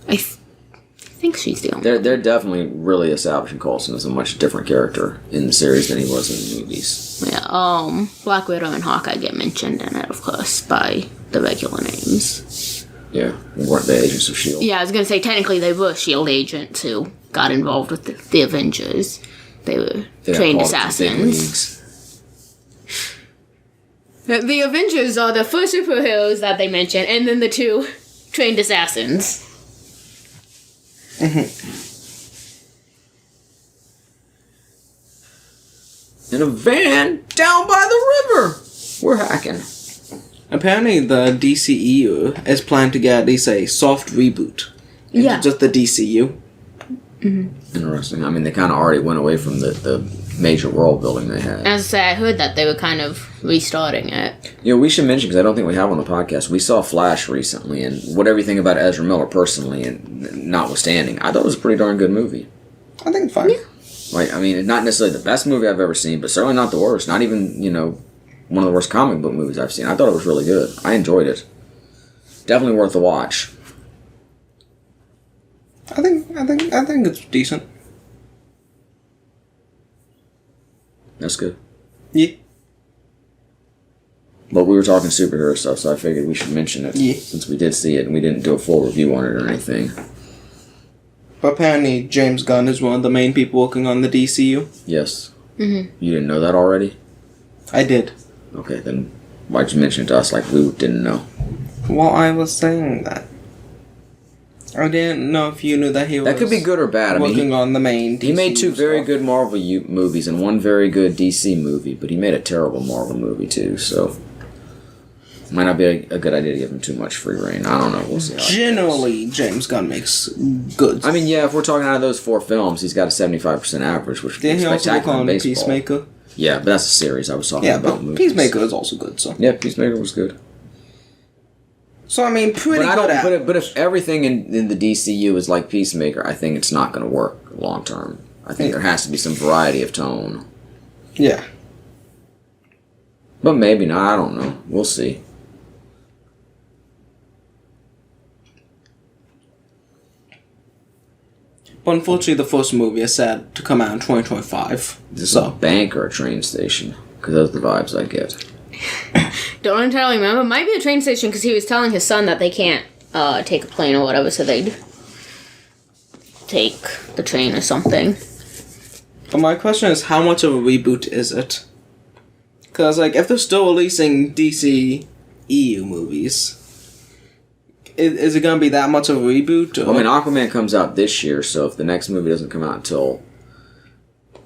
I think she's the only They're definitely really establishing Coulson as a much different character in the series than he was in the movies. Yeah, Black Widow and Hawkeye get mentioned in it, of course, by the regular names. Yeah, weren't they Agents of S.H.I.E.L.D.? Yeah, I was gonna say, technically they were S.H.I.E.L.D. agents who got involved with the Avengers. they were They got trained called up to the big assassins. The Avengers are the first superheroes that they mention, and then the 2 trained assassins. In a van down by the river. We're hacking. Apparently, the DCEU is planned to get at least a soft reboot. Into just the DCU. Interesting. I mean, they kind of already went away from the major world building they had. As I say, I heard that they were kind of restarting it. You know, we should mention, because I don't think we have on the podcast, we saw Flash recently, and whatever you think about Ezra Miller personally, and notwithstanding, I thought it was a pretty darn good movie. I think fine. Yeah. Like, I mean, not necessarily the best movie I've ever seen, but certainly not the worst. Not even, you know, one of the worst comic book movies I've seen. I thought it was really good. I enjoyed it. Definitely worth a watch. I think it's decent. That's good. Yeah. But we were talking superhero stuff, so I figured we should mention it. Yeah. Since we did see it, and we didn't do a full review on it or anything. But apparently James Gunn is one of the main people working on the DCU. Yes. You didn't know that already? I did. Okay, then why'd you mention it to us like we didn't know? Well, I was saying that. I didn't know if you knew that he was... That could be good or bad. Working on the main DCU He made 2 very stuff. good Marvel movies and 1 very good DC movie, but he made a terrible Marvel movie too, so... Might not be a good idea to give him too much free reign. I don't know. We'll see. Generally, James Gunn makes good. I mean, yeah, if we're talking out of those 4 films, he's got a 75% average, which would be Didn't he also work spectacular in on baseball. Peacemaker? Yeah, but that's a series I was talking Yeah, about. but movies. Peacemaker is also good, so... Yeah, Peacemaker was good. So, I mean, pretty good But if everything in the DCU is like Peacemaker, I think it's not going to work long term. I think there has to be some variety of tone. Yeah. But maybe not, I don't know. We'll see. But unfortunately, the first movie is set to come out in 2025. Is this a bank or a train station? Because those are the vibes I get. Don't entirely remember. It might be a train station because he was telling his son that they can't take a plane or whatever, so they'd take the train or something. But my question is, how much of a reboot is it? Because, like, if they're still releasing DC EU movies, is it going to be that much of a reboot? Or? I mean, Aquaman comes out this year, so if the next movie doesn't come out until...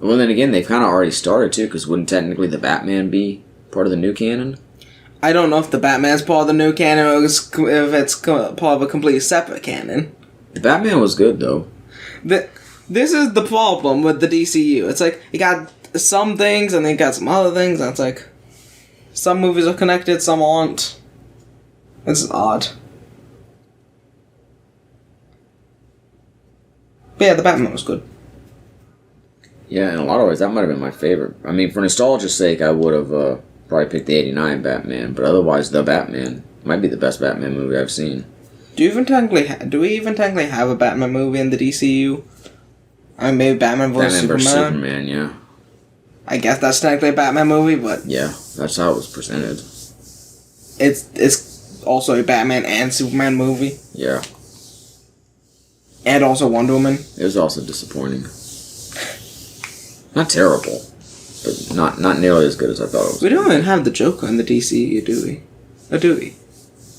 Well, then again, they've kind of already started, too, because wouldn't technically the Batman be part of the new canon? I don't know if the Batman's part of the new canon or if it's part of a completely separate canon. The Batman was good, though. This is the problem with the DCU. It's like, you got some things and then you got some other things, and it's like, some movies are connected, some aren't. It's odd. But yeah, the Batman was good. Yeah, in a lot of ways, that might have been my favorite. I mean, for nostalgia's sake, I would have probably picked the 89 Batman, but otherwise, the Batman might be the best Batman movie I've seen. Do we even technically have a Batman movie in the DCU? I mean, maybe Batman vs. Superman, yeah. I guess that's technically a Batman movie, but... Yeah, that's how it was presented. It's also a Batman and Superman movie. Yeah. And also Wonder Woman. It was also disappointing. Not terrible, but not nearly as good as I thought it was. We don't even have the Joker in the DCU, do we? Or do we?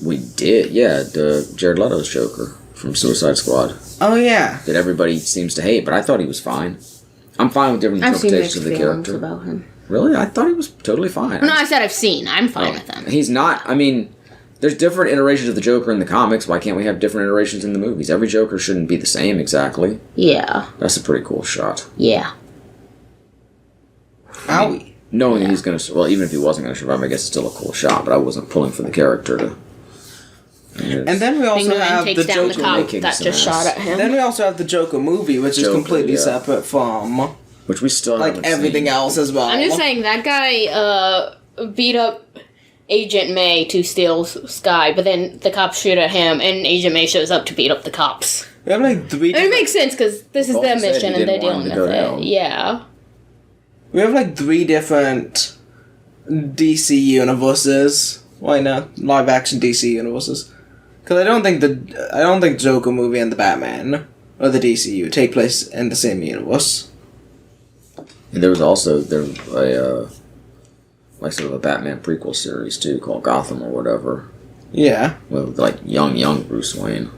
We did, yeah. Jared Leto's Joker from Suicide Squad. Oh, yeah. That everybody seems to hate, but I thought he was fine. I'm fine with different interpretations of the character. About him. Really? I thought he was totally fine. No, I said I've seen. I'm fine with him. He's not, I mean... There's different iterations of the Joker in the comics. Why can't we have different iterations in the movies? Every Joker shouldn't be the same exactly. Yeah. That's a pretty cool shot. Yeah. Owie. Knowing that he's going to... Well, even if he wasn't going to survive, I guess it's still a cool shot, but I wasn't pulling for the character to... And then we also have the Joker movie that just shot at him. Then we also have the Joker movie, which is completely separate from... Which we still haven't everything seen. else as well. I'm just saying, that guy beat up Agent May to steal Sky, but then the cops shoot at him, and Agent May shows up to beat up the cops. We have like 3 It makes sense, because this is their mission, and they're dealing with it. Yeah. We have like 3 different DC universes. Why not? Live action DC universes. Because I don't think Joker movie and the Batman or the DCU take place in the same universe. And there was a like sort of a Batman prequel series too called Gotham or whatever. Yeah. With like young Bruce Wayne.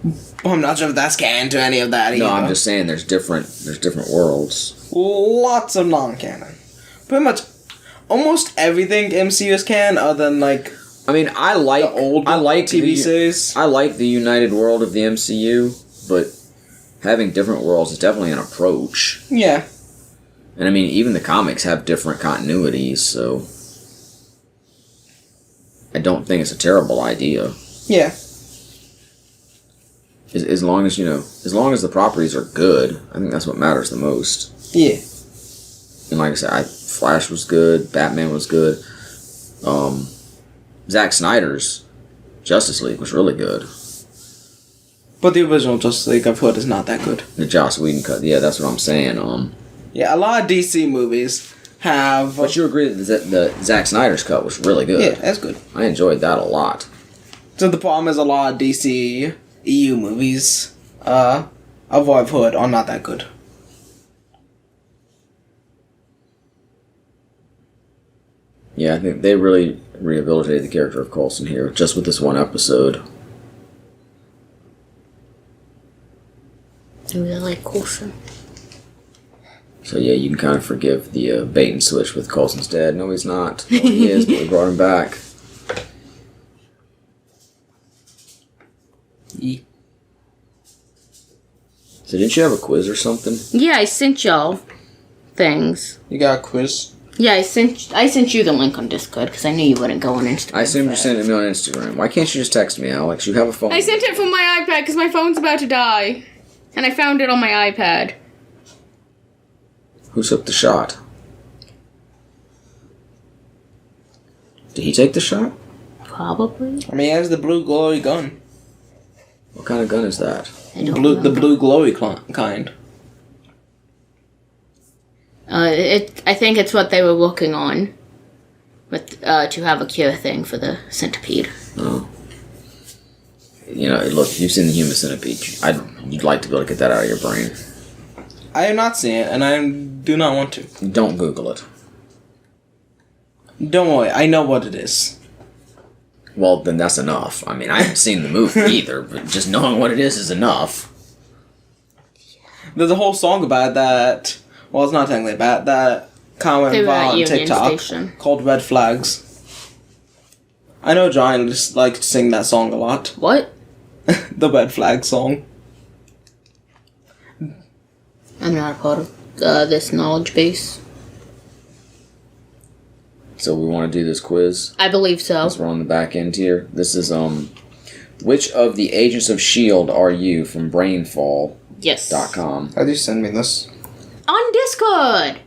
Well, I'm not sure if that's canon to any of that either. No, I'm just saying there's different worlds. Lots of non-canon. Pretty much almost everything MCU is canon other than like I mean, I like TV series. I like the united world of the MCU, but having different worlds is definitely an approach. Yeah. And I mean, even the comics have different continuities, so I don't think it's a terrible idea. Yeah. As long as the properties are good, I think that's what matters the most. Yeah. And like I said, Flash was good, Batman was good. Zack Snyder's Justice League was really good. But the original Justice League I've heard is not that good. The Joss Whedon cut, yeah, that's what I'm saying. Yeah, a lot of DC movies have. But you agree that the Zack Snyder's cut was really good. Yeah, that's good. I enjoyed that a lot. So the problem is a lot of DC EU movies, of what I've heard, are not that good. Yeah, I think they really rehabilitated the character of Coulson here, just with this one episode. I really like Coulson. So yeah, you can kind of forgive the bait and switch with Coulson's dead. No, he's not. Well, he is, but we brought him back. So didn't you have a quiz or something? Yeah, I sent y'all things. You got a quiz? Yeah, I sent you the link on Discord because I knew you wouldn't go on Instagram. I assumed you sent it to me on Instagram. Why can't you just text me, Alex? You have a phone. I sent it from my iPad because my phone's about to die. And I found it on my iPad. Who took the shot? Did he take the shot? Probably. I mean, he has the blue glowy gun. What kind of gun is that? The blue glowy kind. I think it's what they were working on, with to have a cure thing for the centipede. Oh. You know, look, you've seen the human centipede. You'd like to be able to get that out of your brain. I have not seen it, and I do not want to. Don't Google it. Don't worry, I know what it is. Well, then that's enough. I mean, I haven't seen the movie either, but just knowing what it is enough. There's a whole song about that. Well, it's not technically about that. Comment on TikTok called Red Flags. I know John just likes to sing that song a lot. What? The Red Flag song. I'm not a part of this knowledge base. So we want to do this quiz? I believe so. Since we're on the back end here. This is, which of the Agents of S.H.I.E.L.D. are you from Brainfall.com? Yes. How do you send me this? On Discord!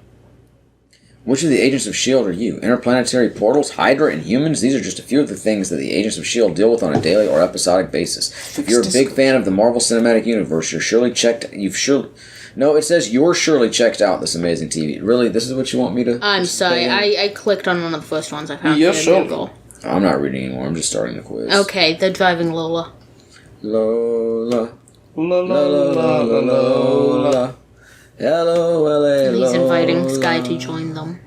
Which of the Agents of S.H.I.E.L.D. are you? Interplanetary portals, Hydra, and humans? These are just a few of the things that the Agents of S.H.I.E.L.D. deal with on a daily or episodic basis. If you're a big fan of the Marvel Cinematic Universe, No, it says you're surely checked out this amazing TV. Really? This is what you want me to... I'm sorry. I clicked on one of the first ones I found. Yeah, sure. Google. I'm not reading anymore. I'm just starting the quiz. Okay, they're driving Lola. Lola. Lola. Hello, L.A. He's inviting Sky to join them.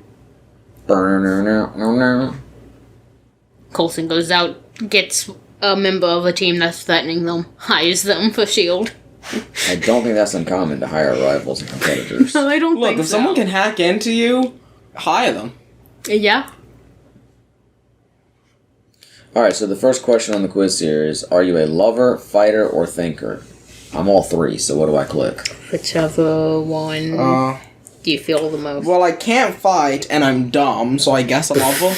Coulson goes out, gets a member of a team that's threatening them, hires them for S.H.I.E.L.D. I don't think that's uncommon to hire rivals and competitors. No, I don't think so. Look, if someone can hack into you, hire them. Yeah. Alright, so the first question on the quiz here is, are you a lover, fighter, or thinker? I'm all three, so what do I click? Whichever one do you feel the most. Well, I can't fight, and I'm dumb, so I guess a lover.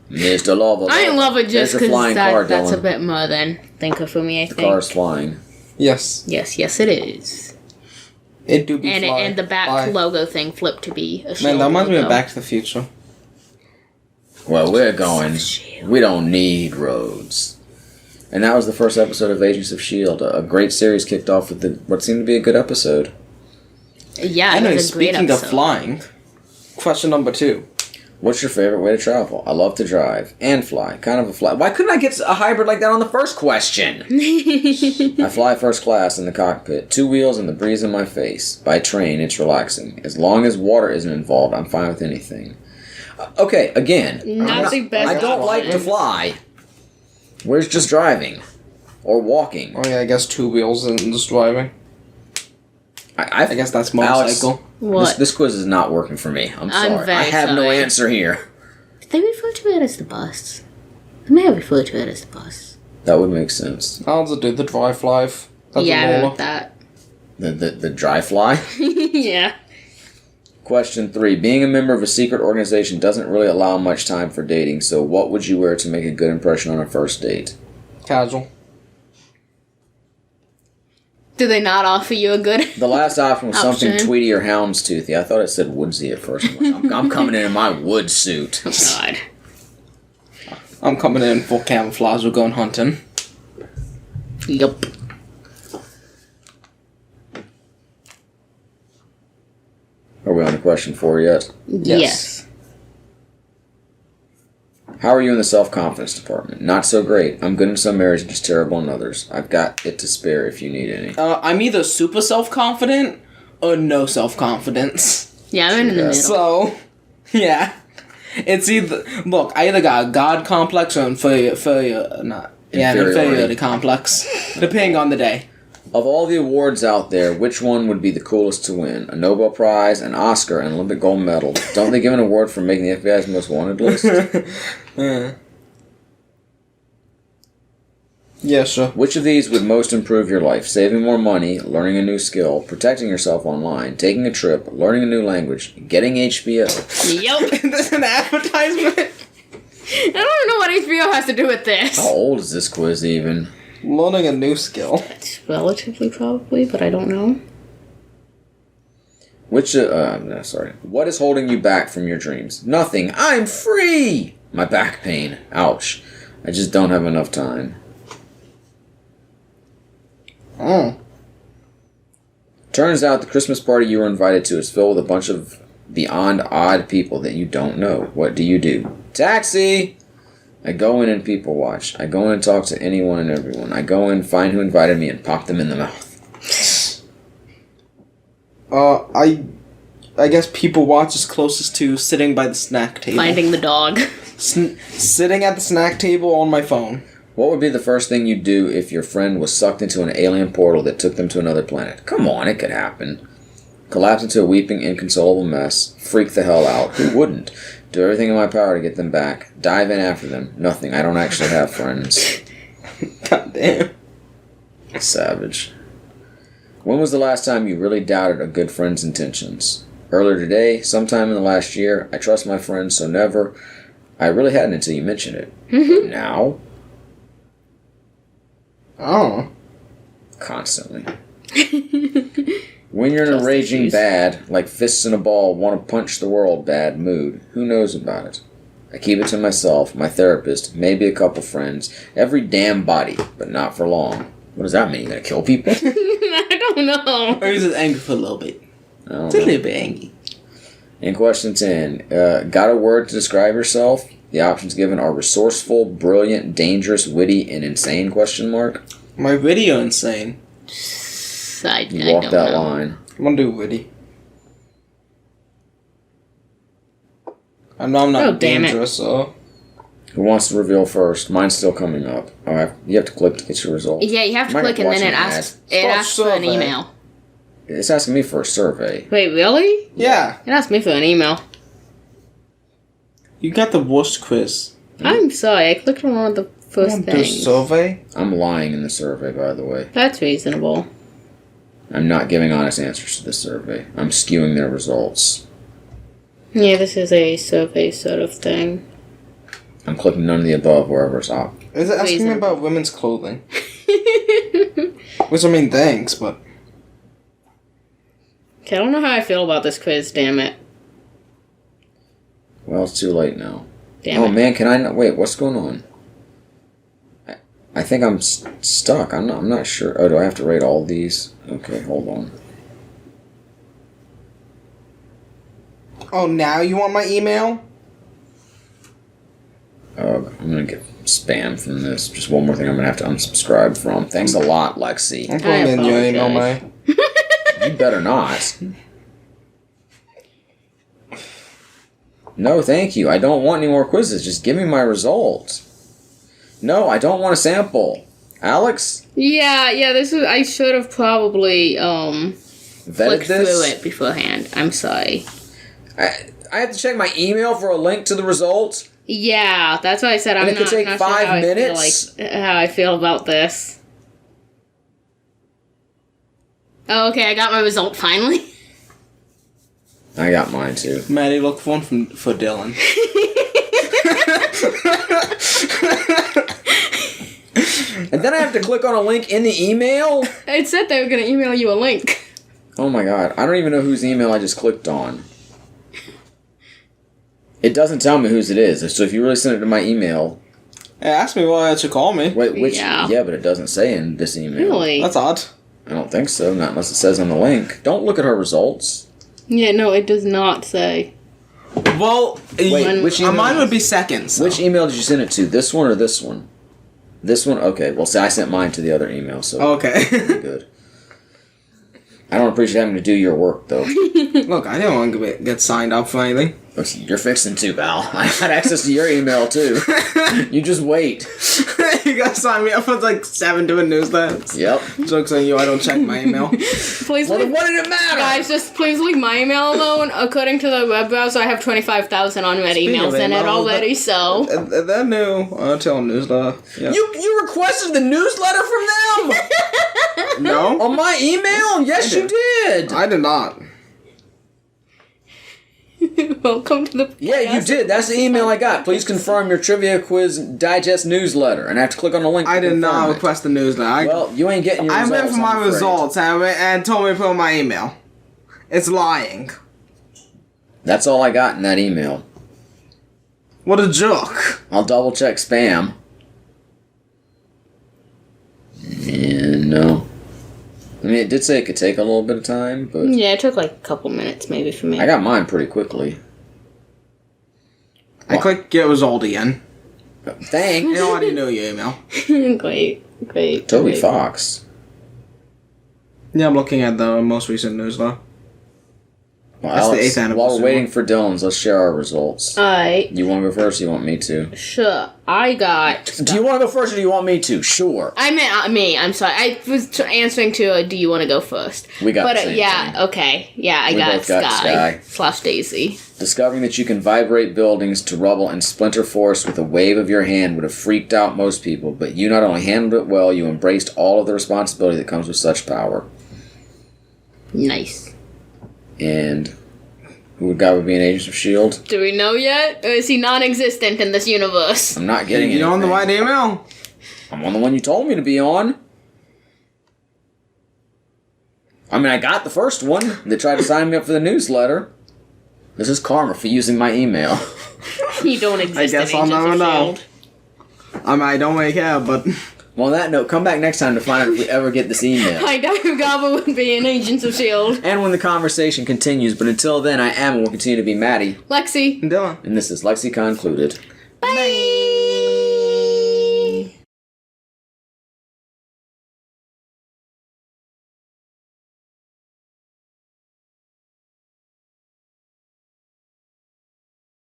Mr. Lover. I love it just because that's a Dylan. bit more than thinker for me, I The think. car's flying. Yes. Yes, it is. It do be And the back logo thing flipped to be a S.H.I.E.L.D. Man, that reminds me of logo. Back to the Future. Well, we're going. We don't need roads. And that was the first episode of Agents of S.H.I.E.L.D. A great series kicked off with what seemed to be a good episode. Yeah, Anyway, it was a great speaking episode. of flying, question number 2. What's your favorite way to travel? I love to drive and fly. Kind of a fly. Why couldn't I get a hybrid like that on the first question? I fly first class in the cockpit. 2 wheels and the breeze in my face. By train, it's relaxing. As long as water isn't involved, I'm fine with anything. Okay, again. Not the best I don't like to fly. Where's just driving? Or walking? Oh yeah, I guess 2 wheels and just driving. I guess that's motorcycle. Alex, What? This quiz is not working for me. I'm sorry. very I have no sorry. answer here. Did they refer to it as the bus? They may have referred to it as the bus. That would make sense. I'll just do the drive life. That's Yeah, I a remember roller. that. The dry fly? Yeah. Question 3. Being a member of a secret organization doesn't really allow much time for dating, so what would you wear to make a good impression on a first date? Casual. Do they not offer you a good... The last option was something Option. tweety or houndstoothy. I thought it said woodsy at first. I'm coming in my wood suit. Oh, God. I'm coming in full camouflage. We're going hunting. Yup. Are we on to question 4 yet? Yes. How are you in the self-confidence department? Not so great. I'm good in some areas and just terrible in others. I've got it to spare if you need any. I'm either super self-confident or no self-confidence. Yeah, I'm in the Yeah. middle. So, yeah. It's either... Look, I either got a God complex or an inferiority complex. Depending on the day. Of all the awards out there, which one would be the coolest to win? A Nobel Prize, an Oscar, an Olympic gold medal. Don't they give an award for making the FBI's most wanted list? Yeah, sure. Which of these would most improve your life? Saving more money, learning a new skill, protecting yourself online, taking a trip, learning a new language, getting HBO. Yup. This is an advertisement? I don't know what HBO has to do with this. How old is this quiz even? Learning a new skill. It's relatively probably, but I don't know. What is holding you back from your dreams? Nothing. I'm free! My back pain. Ouch. I just don't have enough time. Oh. Turns out the Christmas party you were invited to is filled with a bunch of beyond odd people that you don't know. What do you do? Taxi! I go in and people watch. I go in and talk to anyone and everyone. I go in, find who invited me, and pop them in the mouth. I guess people watch is closest to sitting by the snack table. Finding the dog. Sitting at the snack table on my phone. What would be the first thing you'd do if your friend was sucked into an alien portal that took them to another planet? Come on, it could happen. Collapse into a weeping, inconsolable mess. Freak the hell out. Who wouldn't? Do everything in my power to get them back. Dive in after them. Nothing. I don't actually have friends. God damn. Savage. When was the last time you really doubted a good friend's intentions? Earlier today, sometime in the last year. I trust my friends, so never. I really hadn't until you mentioned it. But now? Oh. Constantly. When you're in a raging bad, like fists in a ball, want to punch the world bad mood, who knows about it? I keep it to myself, my therapist, maybe a couple friends, every damn body, but not for long. What does that mean? You gonna kill people? I don't know. Or he's just angry for a little bit. I don't It's a know. little bit angry. In question 10, got a word to describe yourself? The options given are resourceful, brilliant, dangerous, witty, and insane, question mark. My video insane. I You walk don't that know. line. I'm gonna do witty. I know I'm not Oh, damn it. dangerous, so... Who wants to reveal first? Mine's still coming up. You have to click to get your result. Yeah, you have to Might click and watch then it an asks Start for an survey. email. It's asking me for a survey. Wait, really? Yeah. It asked me for an email. You got the worst quiz. I'm sorry, I clicked on one of the first Do a things. survey? I'm lying in the survey, by the way. That's reasonable. I'm not giving honest answers to this survey. I'm skewing their results. Yeah, this is a survey sort of thing. I'm clicking none of the above wherever it's up. Is it asking me Reasonable. about women's clothing? Which, I mean, thanks, but... Okay, I don't know how I feel about this quiz, damn it. Well, it's too late now. Damn it. Man, can I not... Wait, what's going on? I think I'm stuck. I'm not sure. Oh, do I have to rate all these? Okay, hold on. Oh, now you want my email? I'm gonna get spam from this. Just one more thing I'm gonna have to unsubscribe from. Thanks a lot, Lexi. I'm putting in your email, May. You better not. No, thank you. I don't want any more quizzes. Just give me my results. No, I don't want a sample. Alex? Yeah, this was. I should have probably Vetted flicked this? through it beforehand. I'm sorry. I have to check my email for a link to the results? Yeah, that's why I said And I'm it could not, take not 5 sure how minutes? how I feel about this. Oh, okay, I got my result finally. I got mine too. Maddie, look for one for Dylan. And then I have to click on a link in the email? It said they were going to email you a link. Oh my god, I don't even know whose email I just clicked on. It doesn't tell me whose it is, so if you really send it to my email... Hey, ask me why it should call me. Wait, which... Yeah. Yeah, but it doesn't say in this email. Really? That's odd. I don't think so, not unless it says on the link. Don't look at her results. Yeah, no, it does not say. Well, Wait, which email? mine would be second. So. Which email did you send it to? This one or this one? This one? Okay, well, see, I sent mine to the other email, so... Okay. Good. I don't appreciate having to do your work, though. Look, I didn't want to get signed up for anything. You're fixing to, Val. I had access to your email, too. You just wait. You gotta sign me up for like 7 doing newsletters. Yep. Joke's on you, I don't check my email. Please Well, leave, then what did it matter? guys, just please leave my email alone. According to the web browser, I have 25,000 unread emails in it already, so... That new tell newsletter. Yeah. You requested the newsletter from them? No? On my email? Yes, you did. I did not. Welcome to the... Yeah, you did. That's the email I got. Please confirm your Trivia Quiz Digest newsletter. And I have to click on the link to I did not confirm it. request the newsletter. Well, you ain't getting your I results. went for my I'm afraid. results and told me to put on my email. It's lying. That's all I got in that email. What a joke. I'll double check spam. And no. I mean, it did say it could take a little bit of time, but... Yeah, it took like a couple minutes maybe for me. I got mine pretty quickly. I clicked get result again. Thanks. You already know your email. Great. Toby great. Fox. Yeah, I'm looking at the most recent newsletter. Well, That's the Alex, 8th anniversary while we're waiting one. for Dylan's, let's share our results. Alright, You want to go first or you want me to? sure. I got... Do you want to go first or do you want me to? Sure. I meant me. I'm sorry. I was answering to do you want to go first? We got but, the same yeah, thing. okay. Yeah, I We got both got Sky. Sky. / Daisy. Discovering that you can vibrate buildings to rubble and splinter force with a wave of your hand would have freaked out most people, but you not only handled it well, you embraced all of the responsibility that comes with such power. Nice. And who would God would be in Agents of S.H.I.E.L.D.? Do we know yet? Or is he non-existent in this universe? I'm not getting You on the right anything. email? I'm on the one you told me to be on. I mean, I got the first one. They tried to sign me up for the newsletter. This is karma for using my email. You don't exist I guess in I'll Agents never of know. S.H.I.E.L.D. I mean, I don't really care, but... Well, on that note, come back next time to find out if we ever get this email. I doubt Gaba would be in Agents of S.H.I.E.L.D. And when the conversation continues, but until then, I am and will continue to be Maddie. Lexi. Dylan. And this is LexiCon concluded. Bye.